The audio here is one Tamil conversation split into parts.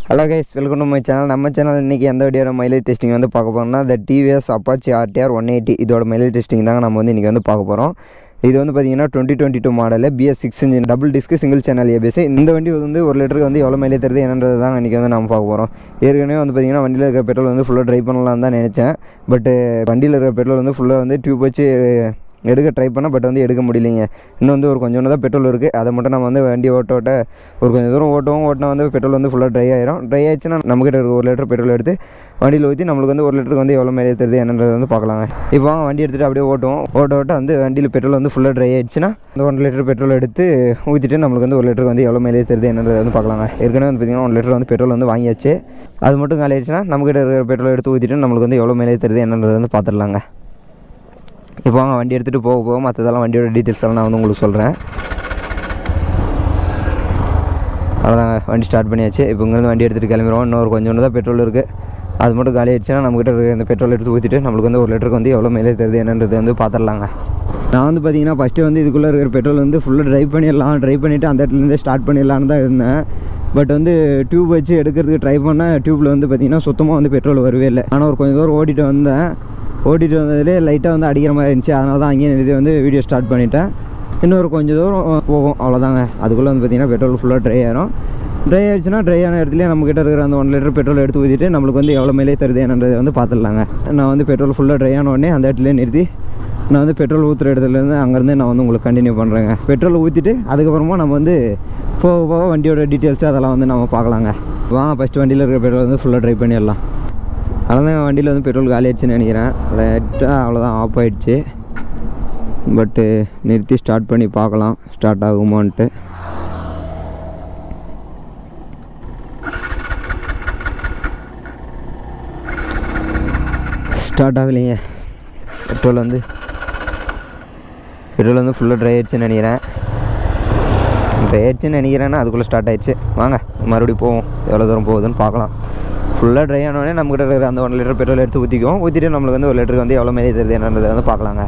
Hello guys, welcome to my channel. நம்ம சேனல் இன்றைக்கி எந்த வீடியோட மைலேஜ் டெஸ்டிங் வந்து பார்க்க போகிறோம்னா த டிவிஎஸ் அப்பாச்சி RTR 180 இதோட மைலேஜ் டெஸ்டிங் தாங்க நம்ம வந்து இன்றைக்கி வந்து பார்க்க போகிறோம். இது வந்து பார்த்திங்கன்னா 2022 model BS6 engine double disk single channel ABS. இந்த வண்டி வந்து 1 லிட்டருக்கு வந்து எவ்வளோ மைலேஜ் தருது என்னன்றது தான் இன்றைக்கி வந்து நம்ம பார்க்க போகிறோம். ஏற்கனவே வந்து பார்த்திங்கன்னா வண்டியில் இருக்கிற பெட்ரோல் வந்து ஃபுல்லாக ட்ரை பண்ணலாம்னு தான் நினச்சேன். பட் வண்டியில் இருக்கிற பெட்ரோல் வந்து ஃபுல்லாக வந்து டியூப் வச்சு எடுக்க ட்ரை பண்ணால் பட் வந்து எடுக்க முடியலைங்க. இன்னும் வந்து ஒரு கொஞ்சம் தான் பெட்ரோல் இருக்குது. அதை மட்டும் நம்ம வந்து வண்டி ஓட்ட ஒரு கொஞ்சம் தூரம் ஓட்டினா வந்து பெட்ரோல் வந்து ஃபுல்லாக ட்ரை ஆயிரும். ட்ரை ஆயிடுச்சுன்னா நம்மக்கிட்ட 1 லிட்டர் பெட்ரோல் எடுத்து வண்டியில் ஊற்றி நம்மளுக்கு வந்து 1 லிட்டருக்கு வந்து எவ்வளோ மைலேஜ் தருது என்னன்றது வந்து பார்க்கலாங்க. இப்போ வண்டி எடுத்துகிட்டு அப்படியே ஓட்ட வந்து வண்டியில் பெட்ரோல் வந்து ஃபுல்லாக ட்ரை ஆயிடுச்சுன்னா அந்த 1 லிட்டர் பெட்ரோல் எடுத்து ஊற்றிட்டு நம்மளுக்கு வந்து 1 லிட்டருக்கு வந்து எவ்வளோ மைலேஜ் தருது என்னன்றது வந்து பார்க்கலாங்க. ஏற்கனவே வந்து பார்த்திங்கன்னா 1 லிட்டர் வந்து பெட்ரோல் வந்து வாங்கியாச்சு. அது மட்டும் காலி ஆயிடுச்சுன்னா நம்மக்கிட்ட இருக்கிற பெட்ரோல் எடுத்து ஊற்றிட்டு நம்மளுக்கு வந்து எவ்வளோ மைலேஜ் தருது என்னன்றது வந்து பார்த்துடலாங்க. இப்போ வண்டி எடுத்துகிட்டு போக மற்றதெல்லாம் வண்டியோட டீட்டெயில்ஸ் எல்லாம் நான் வந்து உங்களுக்கு சொல்கிறேன். அவ்வளோதாங்க, வண்டி ஸ்டார்ட் பண்ணியாச்சு. இப்போ இங்கேருந்து வண்டி எடுத்துகிட்டு கிளம்பிடுவோம். இன்னொரு கொஞ்சம் தான் பெட்ரோல் இருக்குது. அது மட்டும் காலி ஆயிடுச்சுன்னா நம்மக்கிட்ட இருக்கிற இந்த பெட்ரோல் எடுத்து ஊற்றிட்டு நம்மளுக்கு வந்து 1 லிட்டருக்கு வந்து எவ்வளோ மைலேஜ் தருது என்னன்றது வந்து பார்த்துடலாங்க. நான் வந்து பார்த்திங்கன்னா ஃபஸ்ட்டு வந்து இதுக்குள்ளே இருக்கிற பெட்ரோல் வந்து ஃபுல்லாக ட்ரை பண்ணிவிட்டு அந்த இடத்துலேருந்தே ஸ்டார்ட் பண்ணிடலான்னு தான் இருந்தேன். பட் வந்து டியூப் வச்சு எடுக்கிறதுக்கு ட்ரை பண்ணால் டியூப்பில் வந்து பார்த்திங்கன்னா சுத்தமாக வந்து பெட்ரோல் வரவே இல்லை. ஆனால் ஒரு கொஞ்சம் தூரம் ஓட்டிகிட்டு வந்ததுலேயே லைட்டாக வந்து அடிக்கிற மாதிரி இருந்துச்சு. அதனால தான் அங்கேயே நிறுத்தி வந்து வீடியோ ஸ்டார்ட் பண்ணிவிட்டேன். இன்னொரு கொஞ்சம் தூரம் போகும், அவ்வளோதாங்க. அதுக்குள்ளே வந்து பார்த்திங்கன்னா பெட்ரோல் ஃபுல்லாக ட்ரை ஆயிரும். ட்ரை ஆகிடுச்சுன்னா ட்ரை ஆன இடத்துலேயே நம்மக்கிட்ட இருக்கிற அந்த 1 லிட்டர் பெட்ரோல் எடுத்து ஊற்றிட்டு நம்மளுக்கு வந்து எவ்வளோ மைலேஜ் தருது என்னன்றதை வந்து பார்த்துடலாங்க. நான் வந்து பெட்ரோல் ஃபுல்லாக ட்ரை ஆன உடனே அந்த இடத்துலேயே நிறுத்தி நான் வந்து பெட்ரோல் ஊற்றுற இடத்துலேருந்து அங்கேருந்து நான் வந்து உங்களுக்கு கண்டினியூ பண்ணுறேங்க. பெட்ரோல் ஊற்றிட்டு அதுக்கப்புறமா நம்ம வந்து போக வண்டியோட டீட்டெயில்ஸு அதெல்லாம் வந்து நம்ம பார்க்கலாங்க. ஃபஸ்ட்டு வண்டியில் இருக்கிற பெட்ரோல் வந்து ஃபுல்லாக ட்ரை பண்ணிடலாம். அதனால் வண்டியில் வந்து பெட்ரோல் காலி ஆயிடுச்சுன்னு நினைக்கிறேன். லைட்டாக அவ்வளோதான் ஆஃப் ஆகிடுச்சு. பட்டு நிறுத்தி ஸ்டார்ட் பண்ணி பார்க்கலாம் ஸ்டார்ட் ஆகுமான்ட்டு. ஸ்டார்ட் ஆகலைங்க. பெட்ரோல் வந்து ஃபுல்லாக ட்ரை ஆயிடுச்சுன்னு நினைக்கிறேன்னா அதுக்குள்ளே ஸ்டார்ட் ஆகிடுச்சு. வாங்க மறுபடியும் போவோம், எவ்வளோ தூரம் போகுதுன்னு பார்க்கலாம். ஃபுல்லாக ட்ரை ஆனோடனே நம்மக்கிட்ட இருக்கிற அந்த 1 லிட்டர் பெட்ரோல் எடுத்து ஊற்றிட்டு நம்மளுக்கு வந்து 1 லிட்டருக்கு வந்து எவ்வளோ மைலேஜ் தருது என்னன்றதை வந்து பார்க்கலாங்க.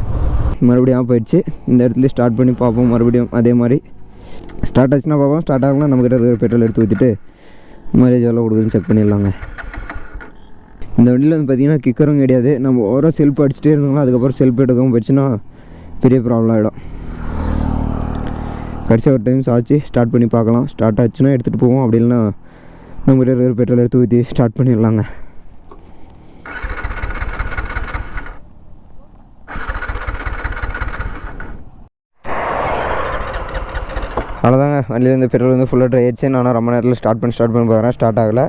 மறுபடியும் போயிடுச்சு. இந்த இடத்துல ஸ்டார்ட் பண்ணி பார்ப்போம். மறுபடியும் அதே மாதிரி ஸ்டார்ட் ஆச்சுன்னா பார்ப்போம். ஸ்டார்ட் ஆகலாம் நம்மக்கிட்ட இருக்கிற பெட்ரோல் எடுத்து ஊற்றிட்டு மைலேஜ் எவ்வளோ கொடுக்குதுன்னு செக் பண்ணிடலாங்க. இந்த வண்டியில் வந்து பார்த்திங்கன்னா கிக்கரும் கிடையாது. நம்ம ஓரம் செல்ஃப் அடிச்சுட்டே இருந்தோம்னா அதுக்கப்புறம் செல்ஃப் எடுக்கவும் போச்சுன்னா பெரிய ப்ராப்ளம் ஆகிடும். கடைசியாக ஒரு டைம் ஆச்சு ஸ்டார்ட் பண்ணி பார்க்கலாம். ஸ்டார்ட் ஆச்சுன்னா எடுத்துகிட்டு போவோம். அப்படி இல்லைன்னா நம்மகிட்ட இருக்கிற பெட்ரோல் எடுத்து ஊற்றி ஸ்டார்ட் பண்ணிடலாங்க. அவ்வளோதாங்க, வண்டியில் இந்த பெட்ரோல் வந்து ஃபுல்லாக ட்ரை ஆயிடுச்சு. நான் ரொம்ப நேரத்தில் ஸ்டார்ட் பண்ணி பார்க்குறேன், ஸ்டார்ட் ஆகலை.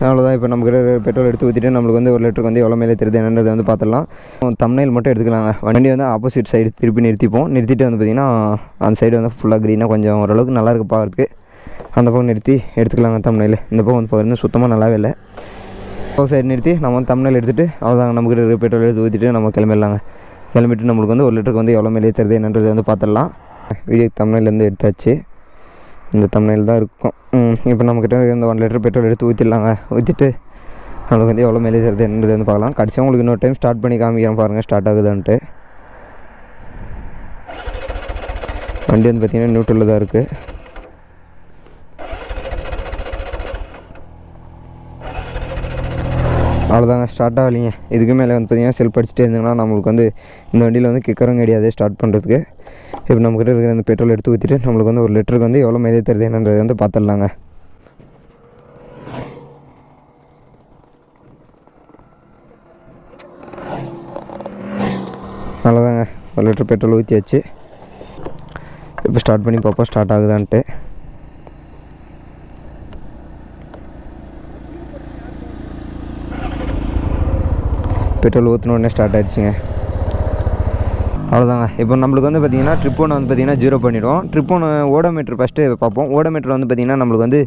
அவ்வளோதான். இப்போ நமக்கு பெட்ரோல் எடுத்து ஊற்றிட்டு நம்மளுக்கு வந்து 1 லிட்டருக்கு வந்து எவ்வளோ மேலே தெரியுது என்னன்றதை வந்து பார்த்துடலாம். தம்ப்நெயில் மட்டும் எடுத்துக்கலாங்க. வண்டி வந்து ஆப்போசிட் சைடு திருப்பி நிறுத்திட்டு வந்து பார்த்திங்கன்னா அந்த சைடு வந்து ஃபுல்லாக க்ரீனாக கொஞ்சம் ஓரளவுக்கு நல்லா இருக்குது பார்க்குறதுக்கு. அந்த பக்கம் நிறுத்தி எடுத்துக்கலாங்க தம்ப்நெயில். இந்த பக்கம் வந்து பார்த்திங்கன்னா சுத்தமாக நல்லாவே இல்லை. சைடு நிறுத்தி நம்ம வந்து தம்ப்நெயில் எடுத்துகிட்டு அவ்வளோதாங்க, நமக்கு பெட்ரோல் எடுத்து ஊற்றிட்டு நம்ம கிளம்பிட்டு நம்மளுக்கு வந்து 1 லிட்டருக்கு வந்து எவ்வளோ மேலே தெரியுது என்னன்றது வந்து பார்த்துடலாம். வீடியோ தம்ப்நெயிலேருந்து எடுத்தாச்சு. இந்த தம்ப்நெயில் தான் இருக்கும். இப்போ நம்மக்கிட்ட இந்த 1 லிட்டர் பெட்ரோல் எடுத்து ஊற்றிட்டு நம்மளுக்கு வந்து எவ்வளோ மேலே தெரியுது என்னன்றது வந்து பார்க்கலாம். கடைசியாக உங்களுக்கு இன்னொரு டைம் ஸ்டார்ட் பண்ணி காமிக்கிறேன் பாருங்கள் ஸ்டார்ட் ஆகுதான்ட்டு. வண்டி வந்து பார்த்திங்கன்னா நியூட்ரலில் தான் இருக்குது. அவ்வளோதாங்க, ஸ்டார்ட் ஆகலைங்க. இதுக்கு மேலே வந்து பார்த்திங்கன்னா செல்ஃப் அடிச்சுட்டே இருந்தீங்கன்னா நம்மளுக்கு வந்து இந்த வண்டியில் வந்து கிக்கரும் கிடையாது ஸ்டார்ட் பண்ணுறதுக்கு. இப்போ நம்மக்கிட்ட இருக்கிற இந்த பெட்ரோல் எடுத்து ஊற்றிட்டு நம்மளுக்கு வந்து 1 லிட்டருக்கு வந்து எவ்வளோ மைலேஜ் தருது என்னன்றது வந்து பார்த்துடலாங்க. அவ்வளோதாங்க, 1 லிட்டர் பெட்ரோல் ஊற்றியாச்சு. இப்போ ஸ்டார்ட் பண்ணி பார்ப்போம் ஸ்டார்ட் ஆகுதான்ட்டு. பெட்ரோல் ஊற்றின உடனே ஸ்டார்ட் ஆகிடுச்சுங்க. அவ்வளோதாங்க. இப்போ நம்மளுக்கு வந்து பார்த்திங்கன்னா ட்ரிப் 1 வந்து பார்த்திங்கன்னா 0 பண்ணிவிடுவோம். ட்ரிப் 1 ஓடோமீட்டர் ஃபஸ்ட்டு பார்ப்போம். ஓடோமீட்டர் வந்து பார்த்திங்கன்னா நம்மளுக்கு வந்து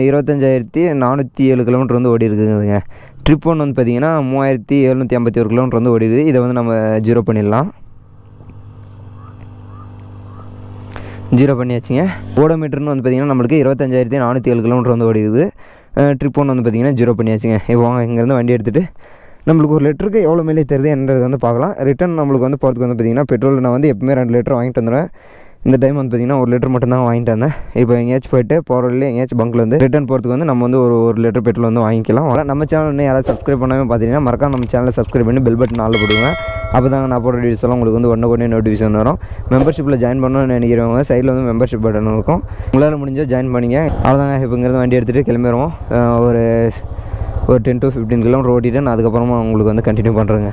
25,407 கிலோமீட்டர் வந்து ஓடி இருக்குதுங்க. ட்ரிப் 1 வந்து பார்த்திங்கன்னா 3,751 கிலோமீட்டர் வந்து ஓடி இருக்குது. இதை வந்து நம்ம 0 பண்ணிடலாம். 0 பண்ணியாச்சுங்க. ஓடோமீட்டர்னு வந்து பார்த்திங்கன்னா நம்மளுக்கு 25,407 கிலோமீட்டர் வந்து ஓடி இருக்குது. ட்ரிப் 1 வந்து பார்த்திங்கன்னா 0 பண்ணியாச்சுங்க. இப்போ வாங்க இங்கேருந்து வண்டி எடுத்துகிட்டு நம்மளுக்கு 1 லிட்டருக்கு எவ்வளோ மைலேஜ் தருது என்றது வந்து பார்க்கலாம். ரிட்டன் நம்மளுக்கு வந்து போகிறதுக்கு வந்து பார்த்திங்கன்னா பெட்ரோல் நான் வந்து எப்பவுமே 2 லிட்டர் வாங்கிட்டு வந்துடுவேன். இந்த டைம் வந்து பார்த்திங்கன்னா 1 லிட்டர் மட்டும் தான் வாங்கிட்டு வந்தேன். இப்போ எங்கேயாச்சும் போய்ட்டு போகிற வழியில் எங்கேயாச்சும் பங்க்கில் வந்து ரிட்டர்ன் போகிறதுக்கு வந்து நம்ம வந்து ஒரு லிட்டர் பெட்ரோல் வந்து வாங்கிக்கலாம். நம்ம சேனல் இன்னும் யாராவது சப்ஸ்கிரைப் பண்ணாமல் பார்த்தீங்கன்னா மறக்காம நம்ம சேனலை சப்ஸ்கிரைப் பண்ணி பெல் பட்டன் ஆல் போடுங்க. அப்போ தாங்க நான் போடுற வீடியோஸ் எல்லாம் உங்களுக்கு வந்து உடனே நோட்டிஃபிகேஷன் வரும். மெம்பர்ஷிப்பில் ஜாயின் பண்ணணும்னு நினைக்கிறவங்க சைடில் வந்து மெம்பர்ஷிப் பட்டன் இருக்கும், உங்களால் முடிஞ்சால் ஜாயின் பண்ணிங்க. அவ்வளோதாங்க. இப்போ இங்கேருந்து வண்டி எடுத்துகிட்டு கிளம்பிடுவோம். ஒரு 10 to 15 கிலோமீட்டர் ஓட்டிட்டு நான் அதுக்கப்புறமா உங்களுக்கு வந்து கண்டினியூ பண்ணுறேங்க.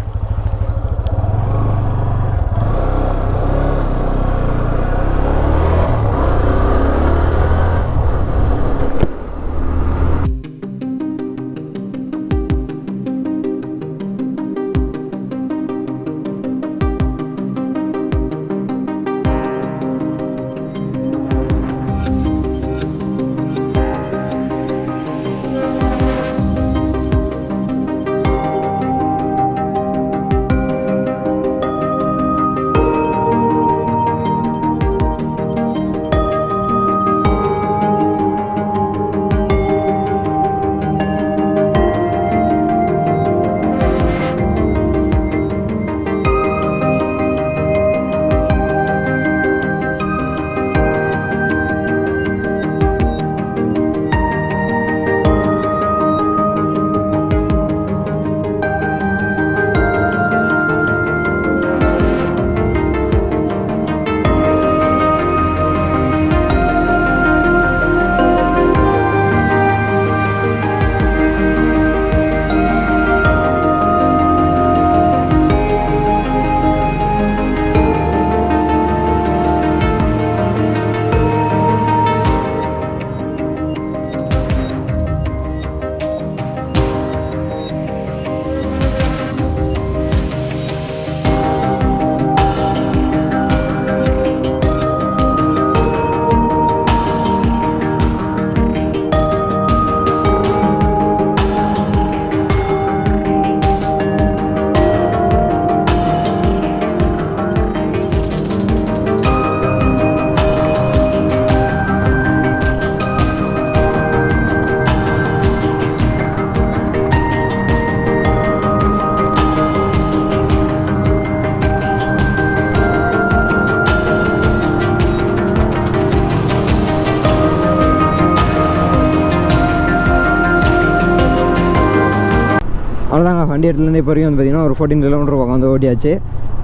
அவ்வளோதாங்க. வண்டி இடத்துலேருந்து இப்போ வரைக்கும் வந்து பார்த்திங்கன்னா ஒரு 14 கிலோமீட்டர் பக்கம் வந்து ஓட்டியாச்சு.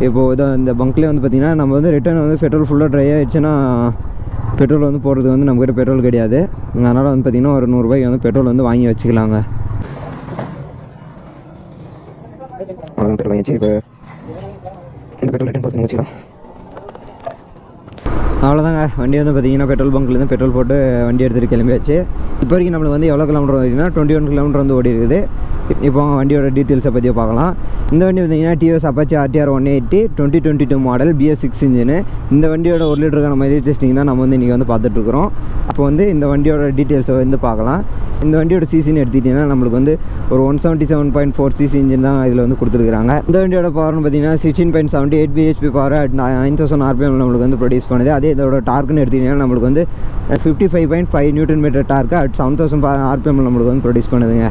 இப்போது இதை இந்த பங்க்லேயே வந்து பார்த்திங்கன்னா நம்ம வந்து ரிட்டர்ன் வந்து பெட்ரோல் ஃபுல்லாக ட்ரை ஆகிடுச்சுன்னா பெட்ரோல் வந்து போடுறதுக்கு வந்து நம்மக்கிட்ட பெட்ரோல் கிடையாது. அதனால் வந்து பார்த்திங்கன்னா ஒரு 100 ரூபாய்க்கு வந்து பெட்ரோல் வந்து வாங்கி வச்சுக்கலாங்க. பெட்ரோல் வாங்கிச்சு. இப்போ இந்த பெட்ரோல் ரிட்டர்ன் போட்டு வச்சுக்கலாம். அவ்வளோதாங்க. வண்டி வந்து பார்த்திங்கன்னா பெட்ரோல் பங்க்லேருந்து பெட்ரோல் போட்டு வண்டி எடுத்துகிட்டு கிளம்பியாச்சு. இப்போ வரைக்கும் நம்மளுக்கு வந்து எவ்வளோ கிலோமீட்டர் வருதுன்னா 21 கிலோமீட்டர் வந்து ஓடி இருக்குது. இப்போ வண்டியோட டீட்டெயில்ஸை பற்றி பார்க்கலாம். இந்த வண்டி பார்த்திங்கன்னா TVS Apache RTR 180 2022 model BS6 engine. இந்த வண்டியோட 1 லிட்டருக்கான மைலேஜ் டெஸ்டிங் தான் நம்ம வந்து இன்றைக்கி வந்து பார்த்துட்ருக்குறோம். அப்போ வந்து இந்த வண்டியோட டீட்டெயில்ஸை வந்து பார்க்கலாம். இந்த வண்டியோட சிசின்னு எடுத்துக்கிட்டிங்கன்னா நம்மளுக்கு வந்து ஒரு 177.4 cc இன்ஜின் தான் இதில் வந்து கொடுத்துருக்குறாங்க. இந்த வண்டியோட பவர்னு பார்த்திங்கன்னா 16.78 bhp பவர் அட் 9000 RPM நம்மளுக்கு வந்து ப்ரொடியூஸ் பண்ணுது. அதே இதோட டார்க்குன்னு எடுத்திங்கன்னா நம்மளுக்கு வந்து 55.5 Nm டார்க்கு அட் 7000 RPM நம்மளுக்கு வந்து ப்ரொடியூஸ் பண்ணுதுங்க.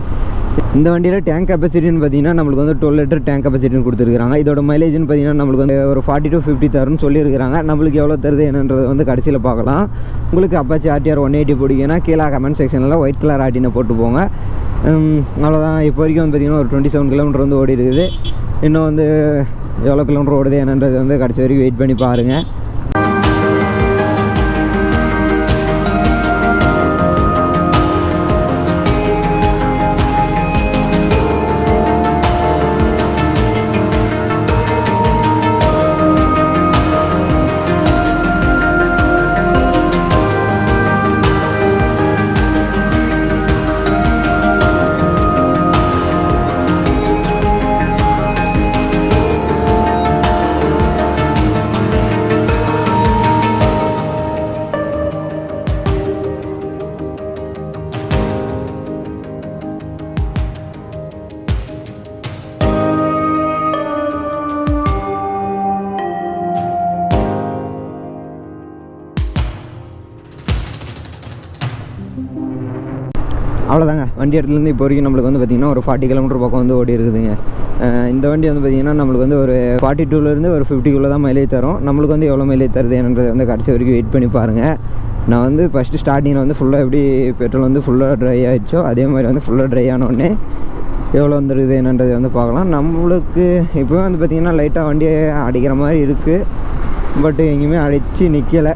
இந்த வண்டியில் டேங்க் கெப்பாசிட்டின்னு பார்த்தீங்கன்னா நம்மளுக்கு வந்து 12 லிட்டர் டேங்க் கெப்பாசிட்டின்னு கொடுத்துருக்காங்க. இதோட மைலேஜ்னு பார்த்தீங்கன்னா நம்மளுக்கு வந்து ஒரு 40 to 50 தரும்னு சொல்லியிருக்காங்க. நம்மளுக்கு எவ்வளோ தருது என்னன்றது வந்து கடைசியில் பார்க்கலாம். உங்களுக்கு அப்பாச்சி RTR 180 பிடிக்குன்னா கீழே கமெண்ட் செக்ஷனில் ஒயிட் கலர் ஆட்டினை போட்டு போங்க. அவ்வளோதான். இப்போ வரைக்கும் வந்து பார்த்திங்கன்னா ஒரு 27 கிலோமீட்டர் வந்து ஓடி இருக்குது. இன்னும் வந்து எவ்வளோ கிலோமீட்டர் ஓடுது என்னன்றது வந்து கடைசி வரைக்கும் வெயிட் பண்ணி பாருங்கள். அவ்வளோதாங்க. வண்டி இடத்துலேருந்து இப்போ வரைக்கும் நம்மளுக்கு வந்து பார்த்திங்கன்னா ஒரு 40 கிலோமீட்டர் பக்கம் வந்து ஓடி இருக்குதுங்க. இந்த வண்டி வந்து பார்த்திங்கன்னா நம்மளுக்கு வந்து ஒரு 42லேருந்து ஒரு 50 தான் மைலேஜ் தரும். நம்மளுக்கு வந்து எவ்வளோ மைலேஜ் தருது என்னன்றது வந்து கடைசி வரைக்கும் வெயிட் பண்ணி பாருங்கள். நான் வந்து ஃபஸ்ட்டு ஸ்டார்டிங்கில் வந்து ஃபுல்லாக எப்படி பெட்ரோல் வந்து ஃபுல்லாக ட்ரை ஆகிடுச்சோ அதே மாதிரி வந்து ஃபுல்லாக ட்ரை ஆனோடனே எவ்வளோ வந்துருக்குது என்னன்றதை வந்து பார்க்கலாம். நம்மளுக்கு இப்போ வந்து பார்த்திங்கன்னா லைட்டாக வண்டியை அடிக்கிற மாதிரி இருக்குது. பட் எங்கேயுமே அடித்து நிற்கலை,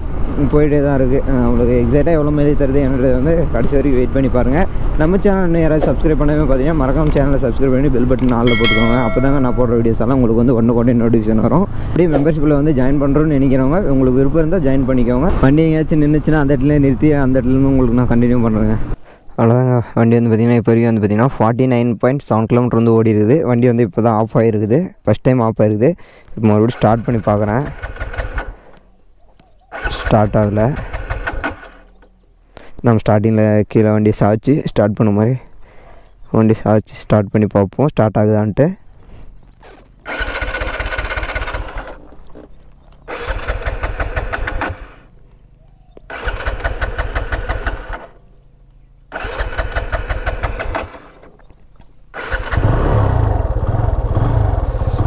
போயிட்டே தான் இருக்குது. நம்மளுக்கு எக்ஸாக்டாக எவ்வளோ மைலேஜ் தருது என்னன்றதை வந்து கடைசி வரைக்கும் வெயிட் பண்ணி பாருங்கள். நம்ம சேனல் இன்னும் யாராவது சப்ஸ்கிரைப் பண்ணவே பார்த்தீங்கன்னா மறக்காம சேனலை சப்ஸ்கிரைப் பண்ணி பெல் பட்டன் ஆளில் போட்டுக்கோங்க. அப்போ தாங்க நான் போடுற வீடியோஸ் எல்லாம் உங்களுக்கு வந்து ஒன்று நோட்டிஃபிகேஷன் வரும். அப்படியே மெம்பர்ஷிப்பில் வந்து ஜாயின் பண்ணுறோன்னு நினைக்கிறவங்க உங்களுக்கு விருப்பம் இருந்தால் ஜாயின் பண்ணிக்கோங்க. வண்டி எங்கேயாச்சும் நின்றுச்சுன்னா அந்த இடத்துல நிறுத்தி அந்த இடத்துலேருந்து உங்களுக்கு நான் கண்டினியூ பண்ணுறேங்க. அவ்வளோதாங்க. வண்டி வந்து பார்த்திங்கன்னா இப்போ வரைக்கும் வந்து பார்த்திங்கன்னா 49.7 கிலோமீட்டர் வந்து ஓடி இருக்குது. வண்டி வந்து இப்போ தான் ஆஃப் ஆகிருக்குது, ஃபஸ்ட் டைம் ஆஃப் ஆகிருக்குது. இப்போ மறுபடியும் ஸ்டார்ட் பண்ணி பார்க்குறேன், ஸ்டார்ட் ஆகலை. நம்ம ஸ்டார்டிங்கில் கீழே வண்டி சாய்ச்சி ஸ்டார்ட் பண்ண மாதிரி வண்டி சாய்ச்சி ஸ்டார்ட் பண்ணி பார்ப்போம் ஸ்டார்ட் ஆகுதான்ட்டு.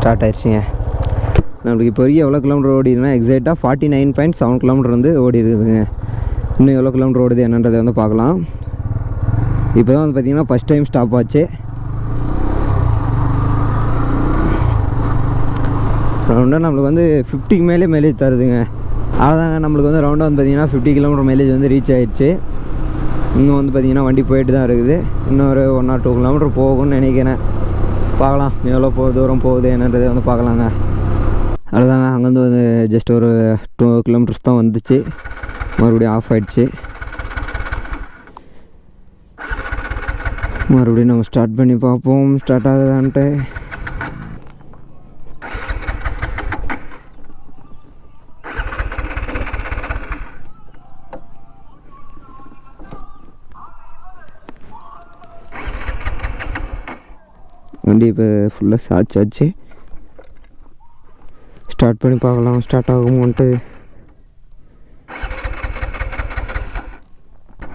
ஸ்டார்ட் ஆயிடுச்சுங்க. நம்மளுக்கு இப்போ வரைக்கும் எவ்வளோ கிலோமீட்டர் ஓடிதுன்னா எக்ஸாக்டாக 49.7 கிலோமீட்டர் வந்து ஓடி இருக்குதுங்க. இன்னும் எவ்வளோ கிலோமீட்டர் ஓடுது என்னன்றதை வந்து பார்க்கலாம். இப்போ தான் வந்து பார்த்திங்கன்னா ஃபஸ்ட் டைம் ஸ்டாப் ஆச்சு. ரவுண்டாக நம்மளுக்கு வந்து 50 மேலே மைலேஜ் தருதுங்க. அவ்வளோதாங்க. நம்மளுக்கு வந்து ரவுண்டாக வந்து பார்த்திங்கன்னா 50 கிலோமீட்டர் மைலேஜ் வந்து ரீச் ஆகிடுச்சு. இன்னும் வந்து பார்த்திங்கன்னா வண்டி போயிட்டு தான் இருக்குது. இன்னும் ஒரு 1 or 2 கிலோமீட்டர் போகும்னு நினைக்கிறேன். பார்க்கலாம் எவ்வளோ தூரம் போகுது என்னன்றதை வந்து பார்க்கலாங்க. அவ்வளோதாங்க. அங்கேருந்து வந்து ஜஸ்ட் ஒரு 2 கிலோமீட்டர்ஸ் தான் வந்துச்சு, மறுபடியும் ஆஃப் ஆகிடுச்சு. மறுபடியும் நம்ம ஸ்டார்ட் பண்ணி பார்ப்போம் ஸ்டார்ட் ஆகுதான்ட்டு. வண்டி இப்போ ஃபுல்லாக சாச்சாச்சு. ஸ்டார்ட் பண்ணி பார்க்கலாம் ஸ்டார்ட் ஆகுமோன்ட்டு.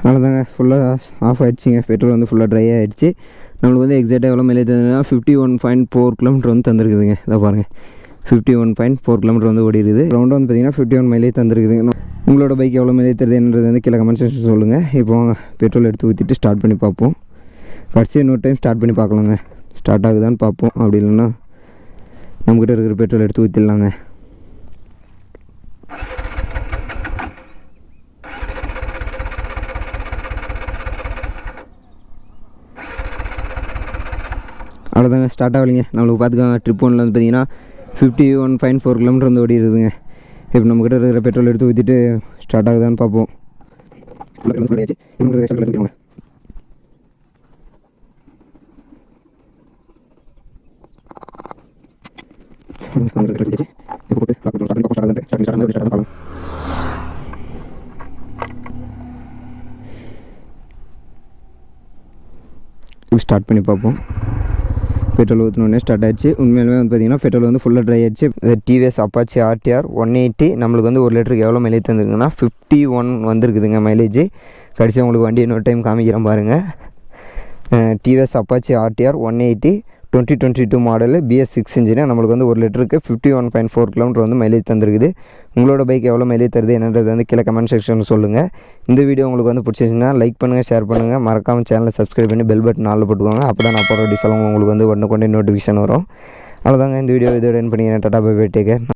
அவ்வளோதாங்க. ஃபுல்லாக ஆஃப் ஆகிடுச்சிங்க. பெட்ரோல் வந்து ஃபுல்லாக ட்ரை ஆகிடுச்சு. நம்மளுக்கு வந்து எக்ஸாக்டாக எவ்வளோ மைலேஜ் தந்ததுன்னா 51.4 கிலோமீட்டர் வந்து தந்துருக்குதுங்க. இதை பாருங்கள், 51.4 கிலோமீட்டர் வந்து ஓடி இருக்குது. ரவுண்டாக வந்து பார்த்திங்கன்னா 51 மைலேஜ் தந்துருக்குதுங்க. உங்களோட பைக் எவ்வளோ மைலேஜ் தருது என்னது வந்து கீழே கமெண்ட் செக்ஷன் சொல்லுங்கள். இப்போ வாங்க பெட்ரோல் எடுத்து ஊற்றிட்டு ஸ்டார்ட் பண்ணி பார்ப்போம். கடைசி இன்னொரு டைம் ஸ்டார்ட் பண்ணி பார்க்கலாங்க, ஸ்டார்ட் ஆகுதான்னு பார்ப்போம். அப்படி இல்லைன்னா நம்மக்கிட்ட இருக்கிற பெட்ரோல் எடுத்து ஊற்றிடலாங்க. அவ்வளோதாங்க. ஸ்டார்ட் ஆகலைங்க. நம்மளுக்கு பார்த்துக்கோங்க, ட்ரிப் 1ல் வந்து பார்த்திங்கன்னா 51.4 கிலோமீட்டர் வந்து ஓடி இருக்குதுங்க. இப்போ நம்மக்கிட்ட இருக்கிற பெட்ரோல் எடுத்து ஊற்றிட்டு ஸ்டார்ட் ஆகுதான்னு பார்ப்போம். ஸ்டார்ட் பண்ணி பார்ப்போம். பெட்ரோல் ஊற்றினோடனே ஸ்டார்ட் ஆகிடுச்சு. உண்மையிலுமே வந்து பார்த்திங்கன்னா பெட்ரோல் வந்து ஃபுல்லாக ட்ரை ஆகிடுச்சு. டிவிஎஸ் அப்பாச்சி RTR 180 நம்மளுக்கு வந்து 1 லிட்டருக்கு எவ்வளோ மைலேஜ் தந்துருக்குன்னா 51 வந்துருக்குதுங்க மைலேஜ். கடைசி உங்களுக்கு வண்டி இன்னொரு டைம் காமிக்கிறேன் பாருங்கள். TVS Apache RTR 180 2022 model BS6 engine நம்மளுக்கு வந்து 1 லிட்டருக்கு 51.4 கிலோமீட்டர் வந்து மைலேஜ் தந்துருக்குது. உங்களோட பைக் எவ்வளோ மைலேஜ் தருது என்னன்றது வந்து கீழே கமெண்ட் செக்ஷன் சொல்லுங்கள். இந்த வீடியோ உங்களுக்கு வந்து பிடிச்சிருந்துச்சுன்னா லைக் பண்ணுங்கள், ஷேர் பண்ணுங்கள். மறக்காமல் சேனலை சப்ஸ்கிரைப் பண்ணி பெல் பட்டன் ஆளில் போட்டுக்கோங்க. அப்போ தான் நான் போகிற வீடியோஸ் எல்லாம் உங்களுக்கு வந்து உடனே நோட்டிஃபிகேஷன் வரும். அவ்வளோதாங்க. இந்த வீடியோ இதோட எண்ட் பண்ணிக்கிறேன். Tata bye bye, take care.